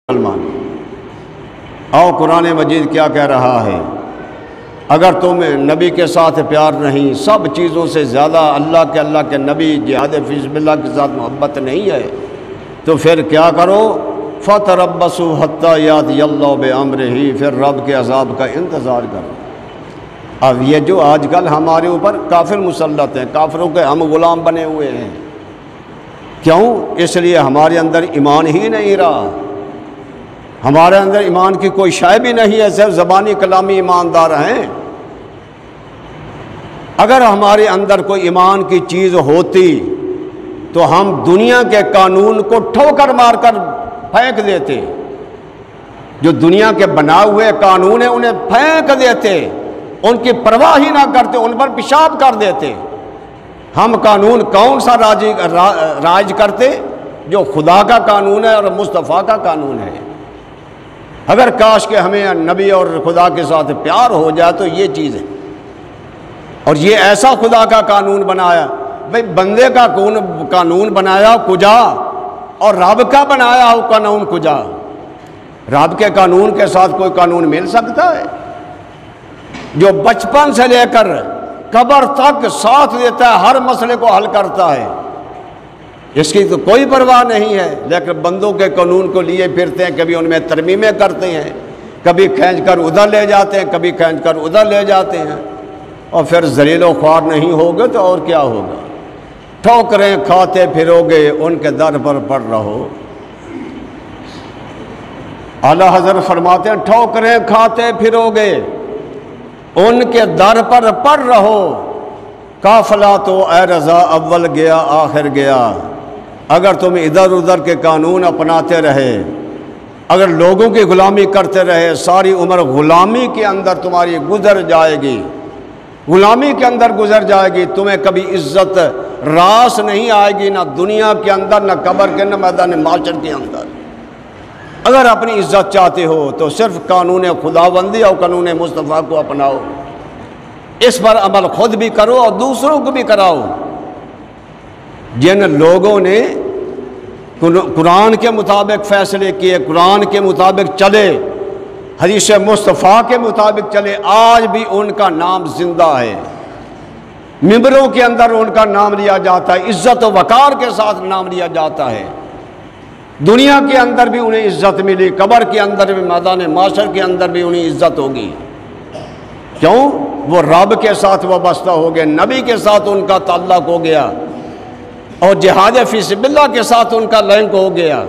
مسلمان، آؤ قرآن مجید کیا کہہ رہا ہے؟ اگر تمہیں نبی کے ساتھ پیار نہیں، سب چیزوں سے زیادہ اللہ کے نبی جہاد فی سبیل اللہ کے ساتھ محبت نہیں ہے، تو پھر کیا کرو؟ فَتَرَبَّصُوا حَتَّى يَأْتِيَ اللَّهُ بِأَمْرِهِ، پھر رب کے عذاب کا انتظار کرو۔ اب یہ جو آج کل ہمارے اوپر کافر مسلط ہیں، کافروں کے ہم غلام بنے ہوئے ہیں، کیوں؟ اس لیے ہمارے اندر ایمان ہی نہیں رہا، ہمارے اندر ایمان کی کوئی شے بھی نہیں ہے، صرف زبانی کلامی ایماندار ہیں۔ اگر ہمارے اندر کوئی ایمان کی چیز ہوتی تو ہم دنیا کے قانون کو ٹھوکر مار کر پھینک دیتے، جو دنیا کے بنا ہوئے قانون ہیں انہیں پھینک دیتے، ان کی پرواہ ہی نہ کرتے، ان پر پیشاب کر دیتے۔ ہم قانون کون سا راج کرتے؟ جو خدا کا قانون ہے اور مصطفیٰ کا قانون ہے۔ اگر کاش کہ ہمیں نبی اور خدا کے ساتھ پیار ہو جائے تو یہ چیز ہے، اور یہ ایسا خدا کا قانون بنایا، بھئی بندے کا قانون بنایا کجا اور رب کا بنایا ہو قانون کجا؟ رب کے قانون کے ساتھ کوئی قانون مل سکتا ہے؟ جو بچپن سے لے کر قبر تک ساتھ دیتا ہے، ہر مسئلے کو حل کرتا ہے، اس کی تو کوئی پرواہ نہیں ہے، لیکن بندوں کے قانون کو لیے پھرتے ہیں، کبھی ان میں ترمیمیں کرتے ہیں، کبھی کھینچ کر ادھر لے جاتے ہیں، کبھی کھینچ کر ادھر لے جاتے ہیں، اور پھر ذلیل و خوار نہیں ہوگے تو اور کیا ہوگا؟ ٹھوکریں کھاتے پھرو گے، ان کے در پر پڑ رہو۔ اعلیٰ حضرت فرماتے ہیں ٹھوکریں کھاتے پھرو گے، ان کے در پر پڑ رہو۔ قافلہ تو اے رضا اول گیا آخر گیا، اگر تم ادھر ادھر کے قانون اپناتے رہے، اگر لوگوں کی غلامی کرتے رہے، ساری عمر غلامی کے اندر تمہاری گزر جائے گی، غلامی کے اندر گزر جائے گی، تمہیں کبھی عزت راس نہیں آئے گی، نہ دنیا کے اندر، نہ قبر کے، نہ میدان معاشر کے اندر۔ اگر اپنی عزت چاہتے ہو تو صرف قانون خداوندی اور قانون مصطفیٰ کو اپناؤ، اس پر عمل خود بھی کرو اور دوسروں کو بھی کراؤ۔ جن لوگوں نے قرآن کے مطابق فیصلے کیے، قرآن کے مطابق چلے، حدیث مصطفیٰ کے مطابق چلے، آج بھی ان کا نام زندہ ہے، ممبروں کے اندر ان کا نام لیا جاتا ہے، عزت و وقار کے ساتھ نام لیا جاتا ہے، دنیا کے اندر بھی انہیں عزت ملی، قبر کے اندر بھی، میدان معاشر کے اندر بھی انہیں عزت ہوگی۔ کیوں؟ وہ رب کے ساتھ وابستہ ہو گئے، نبی کے ساتھ ان کا تعلق ہو گیا، اور جہاد فی سبیل اللہ کے ساتھ ان کا لنک ہو گیا۔